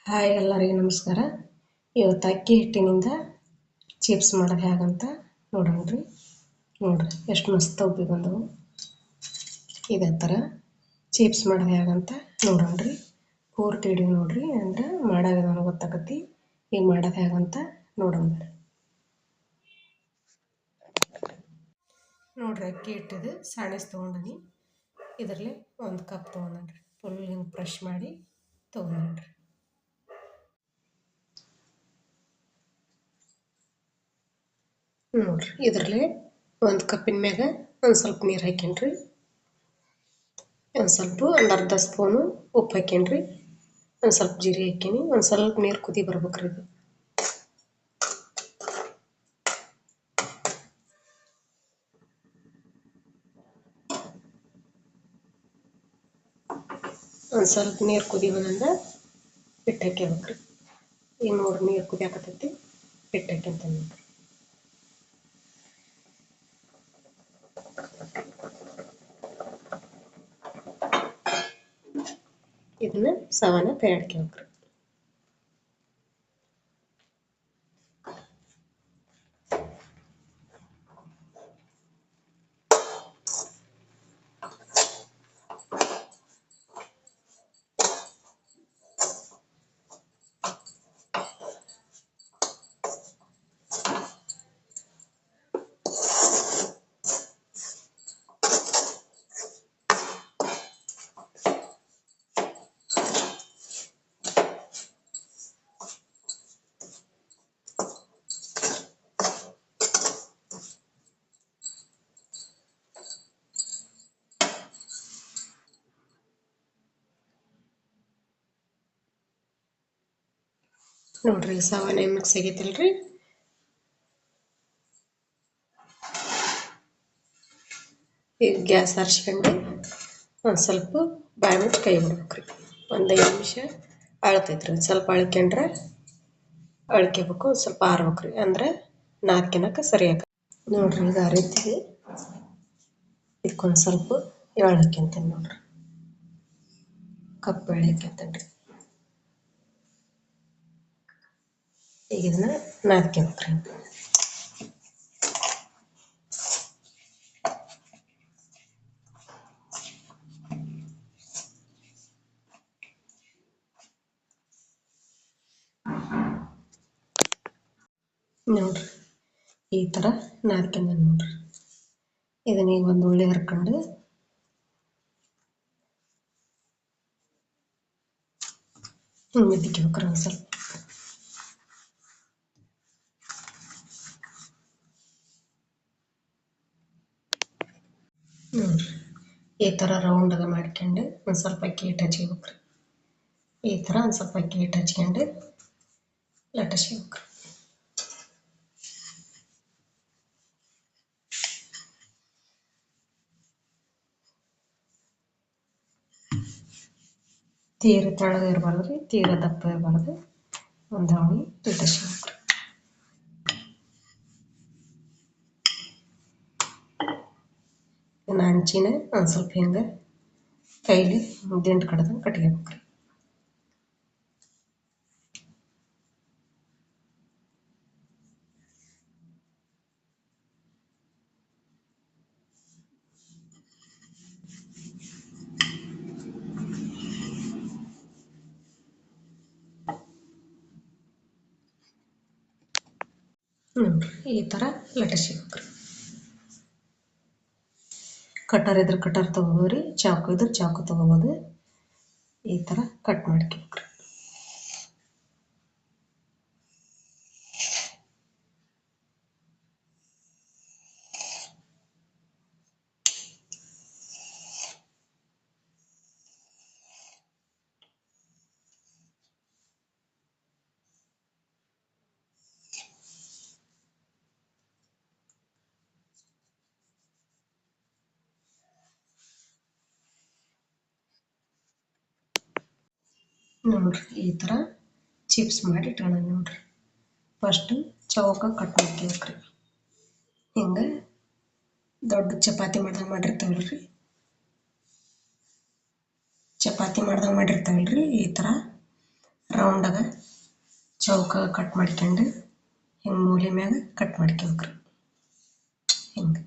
Hi ಎಲ್ಲರಿಗೂ ನಮಸ್ಕಾರ. ಇವತ್ತು ಅಕ್ಕಿ ಹಿಟ್ಟಿನಿಂದ ಚಿಪ್ಸ್ ಮಾಡೋದು ಹೇಗಂತ ನೋಡೋಣ್ರಿ. ನೋಡ್ರಿ ಎಷ್ಟು ಮಸ್ತ್ ಉಬ್ಬಿ ಬಂದವು. ಇದೇ ಥರ ಚಿಪ್ಸ್ ಮಾಡೋದು ಹೇಗಂತ ನೋಡೋಣ್ರಿ. ಪೂರ್ತಿ ವಿಡಿಯೋ ನೋಡ್ರಿ, ಅಂದ್ರೆ ಮಾಡೋ ವಿಧಾನ ಗೊತ್ತಾಗತ್ತಿ. ಈಗ ಮಾಡೋದು ಹೇಗಂತ ನೋಡೋಣ. ನೋಡ್ರಿ, ಅಕ್ಕಿ ಹಿಟ್ಟಿದು ಸಾಣಿಸ್ ತೊಗೊಂಡನಿ. ಇದರಲ್ಲಿ 1 ಕಪ್ ತೊಗೊಂಡ್ರಿ. ಫುಲ್ ಹಿಂಗೆ ಬ್ರಷ್ ಮಾಡಿ ತೊಗೊಂಡ್ರಿ. ನೋಡ್ರಿ, ಇದರಲ್ಲಿ 1 ಕಪ್ಪಿನ ಮ್ಯಾಗ ಒಂದು ಸ್ವಲ್ಪ ನೀರು ಹಾಕೇನ್ರಿ. ಒಂದು ಅರ್ಧ ಸ್ಪೂನು ಉಪ್ಪು ಹಾಕೇನ್ರಿ. ಒಂದು ಸ್ವಲ್ಪ ಜೀರಿಗೆ ಹಾಕೀನಿ. ಒಂದು ಸ್ವಲ್ಪ ನೀರು ಕುದಿ ಬರ್ಬೇಕ್ರಿ. ಇದು ಒಂದು ಸ್ವಲ್ಪ ನೀರು ಕುದಿ ಬಂದಂದ್ರೆ ಹಿಟ್ಟು ಹಾಕ್ಯಬೇಕ್ರಿ. ಈಗ ನೋಡ್ರಿ, ನೀರು ಕುದಿಯಾಕತ್ತೈತಿ. ಹಿಟ್ಟು ಹಾಕ್ಯಂತ ನೋಡ್ರಿ. ಇದನ್ನ ಸವನ ಕೈಯಾಡ್ಕೋಬೇಕ್ರಿ. ನೋಡ್ರಿ, ಸವನ ಮಿಕ್ಸ್ ಆಗೈತಿಲ್ರಿ. ಈಗ ಗ್ಯಾಸ್ ಹರಿಸ್ಕೊಂಡು ಒಂದು ಸ್ವಲ್ಪ ಬಾಯಿ ಮುಚ್ಚಿ ಕೈ ಬಿಡ್ಬೇಕ್ರಿ. ಒಂದು 5 ನಿಮಿಷ ಅಳ್ತೈತ್ರಿ. ಒಂದು ಸ್ವಲ್ಪ ಅಳ್ಕೊಂಡ್ರೆ ಅಳ್ಕೋಬೇಕು. ಒಂದು ಸ್ವಲ್ಪ ಆರ್ಬೇಕ್ರಿ, ಅಂದ್ರೆ ನಾದ್ಕಿನಕ ಸರಿಯಾಗ. ನೋಡ್ರಿ, ಈಗ ಅರಿತಿವಿ. ಇದಕ್ಕೊಂದು ಸ್ವಲ್ಪ ಎಳ್ಳು ಹಾಕ್ಯಂತೀನಿ ನೋಡ್ರಿ. ಕಪ್ಪು ಎಳ್ಳು ಹಾಕ್ಯಂತೇನ್ರಿ. ಈಗ ಇದನ್ನ ನಾದ್ಕೋಬೇಕ್ರಿ. ನೋಡ್ರಿ, ಈ ಥರ ನಾದ್ಕೊಂಡ ನೋಡ್ರಿ. ಇದನ್ನ ಈಗ ಒಂದು ಉಳ್ಳಿ ಹರ್ಕೊಂಡು ಹಿಂಗೆ ಮಿದ್ದಿಕ್ಬೇಕ್ರಿ. ಒಂದು ಸ್ವಲ್ಪ ನೋಡ್ರಿ, ಈ ಥರ ರೌಂಡಾಗ ಮಾಡ್ಕೊಂಡು ಒಂದು ಸ್ವಲ್ಪ ಅಕ್ಕಿ ಹಿಟ್ಟು ಹಚ್ಕೋಬೇಕ್ರಿ. ಈ ಥರ ಒಂದು ಸ್ವಲ್ಪ ಅಕ್ಕಿ ಹಿಟ್ಟು ಹಚ್ಕೊಂಡು ಲಟ್ಟಿಸ್ಕೋಬೇಕ್ರಿ. ತೀರ ತೆಳ್ಳಗೆ ಇರಬಾರ್ದು ರೀ, ತೀರ ದಪ್ಪ ಇರಬಾರ್ದು. ಒಂದು ಹವಣಿ ಲಟ್ಟಿಸ್ಕೋಬೇಕ್ರಿ. ಹಂಚಿನ ಒಂದು ಸ್ವಲ್ಪ ಹಿಂಗೆ ಕೈಲಿ ದಿಂಡು ಕಡ್ದಂಗೆ ಕಟ್ಕೋಬೇಕ್ರಿ. ನೋಡ್ರಿ, ಈ ಥರ ಲಟ್ಟಿಸ್ಕೋಬೇಕ್ರಿ. ಕಟರ್ ಇದ್ರೆ ಕಟರ್ ತೊಗೋಬೋದು ರೀ, ಚಾಕು ಇದ್ರೆ ಚಾಕು ತೊಗೋಬೋದು. ಈ ಥರ ಕಟ್ ಮಾಡ್ಕೋಬೇಕ್ರಿ. ನೋಡ್ರಿ, ಈ ಥರ ಚಿಪ್ಸ್ ಮಾಡಿ ಇಟ್ಕೊಳ್ಳೋಣ. ನೋಡ್ರಿ, ಫಸ್ಟು ಚೌಕ ಕಟ್ ಮಾಡ್ಕೋಬೇಕ್ರಿ. ಹಿಂಗೆ ದೊಡ್ಡ ಚಪಾತಿ ಮಾಡ್ದಂಗೆ ಮಾಡಿರ್ತಾವಲ್ರಿ, ಚಪಾತಿ ಮಾಡ್ದಂಗೆ ಮಾಡಿರ್ತಾವಲ್ರಿ, ಈ ಥರ ರೌಂಡಾಗ ಚೌಕಾಗ ಕಟ್ ಮಾಡ್ಕೊಂಡು ಹಿಂಗೆ ಮೂಲೆ ಮ್ಯಾಗ ಕಟ್ ಮಾಡ್ಕೋಬೇಕ್ರಿ. ಹಿಂಗೆ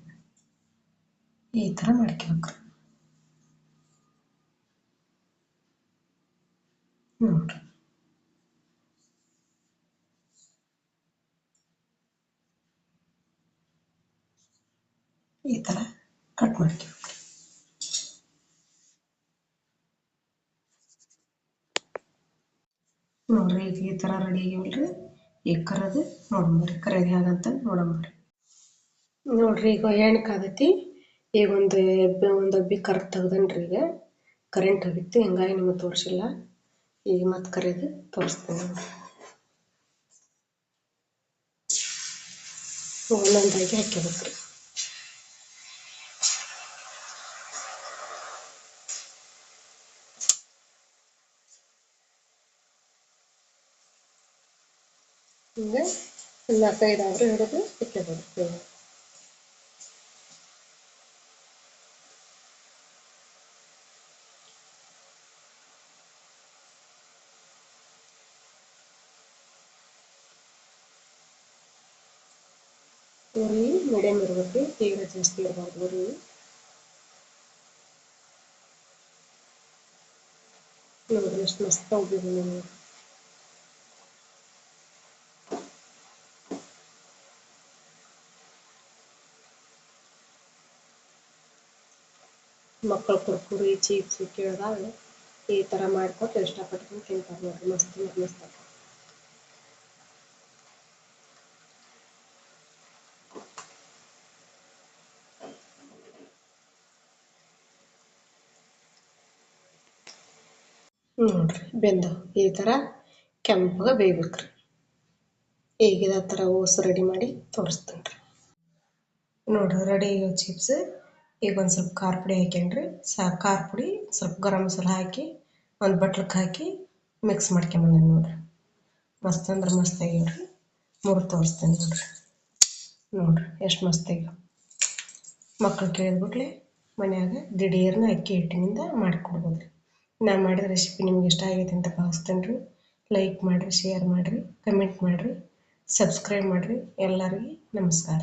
ಈ ಥರ ಮಾಡ್ಕೋಬೇಕ್ರಿ. ನೋಡ್ರಿ ಈ ಥರ ಕಟ್ ಮಾಡ್ಕೋಬೇಕ್ರಿ. ನೋಡ್ರಿ ಈಗ ಈ ಥರ ರೆಡಿ ಆಗ್ಯಾವಲ್ರಿ. ಈಗ ಕರೆದು ನೋಡಂಬರ್ರಿ, ಕರೆದು ಹೇಗಂತ ನೋಡಂಬರ್ರಿ. ನೋಡ್ರಿ ಈಗ ಎಣ್ಣೆ ಕಾದೈತಿ. ಈಗ ಒಂದು ಡಬ್ಬಿ ಕರೆಕ್ಟ್ ತೆಗ್ದನ್ರಿ. ಈಗ ಕರೆಂಟ್ ಹೋಗಿತ್ತು, ಹಿಂಗಾಗಿ ನಿಮಗೆ ತೋರಿಸಿಲ್ಲ. ಈಗ ಮತ್ತೆ ಕರೆದು ತೋರಿಸ್ತೀನಿ. ಒಂದೊಂದಾಗಿ ಹಾಕ್ಕೋಬೇಕ್ರಿ. ಹಿಂಗೆ 4-5 ಆದರೂ ಹಿಡಿದು ಹಾಕ್ಕೋಬೇಕ್ರಿ. ಉರಿ ಮೀಡಿಯಮ್ ಇರ್ಬೇಕು, ತೀರ ಜಾಸ್ತಿ ಇರಬಾರ್ದು ಉರಿ. ನೋಡ್ರಿ ಎಷ್ಟು ಮಸ್ತ್ ಉಬ್ಬಿದೆ ನೋಡಿ. ಮಕ್ಕಳು ಕುರ್ಕುರಿ ಚಿಪ್ಸ್ ಕೇಳಿದಾಗ ಈ ಥರ ಮಾಡಿಕೊಟ್ಟು ಇಷ್ಟಪಟ್ಟು ತಿಂತಾರೆ ನೋಡ್ರಿ. ಮಸ್ತ್ ಮಸ್ತ್. ನೋಡ್ರಿ ಬೆಂದು ಈ ಥರ ಕೆಂಪಗೆ ಬೇಯ್ಬೇಕ್ರಿ. ಈಗ ಇದೇ ಥರ ಓಸು ರೆಡಿ ಮಾಡಿ ತೋರಿಸ್ತೀನಿ ರೀ. ನೋಡ್ರಿ ರೆಡಿ ಆಗ್ಯಾವ ಚಿಪ್ಸ್. ಈಗ ಒಂದು ಸ್ವಲ್ಪ ಖಾರ ಪುಡಿ ಹಾಕ್ಯಂಡ್ರಿ. ಖಾರ ಪುಡಿ ಸ್ವಲ್ಪ ಗರಂ ಮಸಾಲ ಹಾಕಿ ಒಂದು ಬಟ್ಲಕ್ಕೆ ಹಾಕಿ ಮಿಕ್ಸ್ ಮಾಡ್ಕೊಂಬಂದಿನಿ ನೋಡ್ರಿ. ಮಸ್ತ್ ಅಂದ್ರೆ ಮಸ್ತ್ ಆಗ್ಯಾವ್ರಿ. ಮುರಿದು ತೋರಿಸ್ತೀನಿ ನೋಡ್ರಿ. ನೋಡ್ರಿ ಎಷ್ಟು ಮಸ್ತ್ ಆಗ್ಯಾವ. ಮಕ್ಕಳು ಕೇಳಿದ್ಬಿಟ್ಲೆ ಮನ್ಯಾಗ ದಿಢೀರ್ನ ಅಕ್ಕಿ ಹಿಟ್ಟಿನಿಂದ ಮಾಡಿಕೊಡ್ಬೋದು ರೀ. ನಾನು ಮಾಡಿದ ರೆಸಿಪಿ ನಿಮ್ಗೆ ಇಷ್ಟ ಆಗೈತೆ ಅಂತ ಭಾವಿಸ್ತೇನೆ ರೀ. ಲೈಕ್ ಮಾಡಿರಿ, ಶೇರ್ ಮಾಡಿರಿ, ಕಮೆಂಟ್ ಮಾಡಿರಿ, ಸಬ್ಸ್ಕ್ರೈಬ್ ಮಾಡಿರಿ. ಎಲ್ಲರಿಗೂ ನಮಸ್ಕಾರ.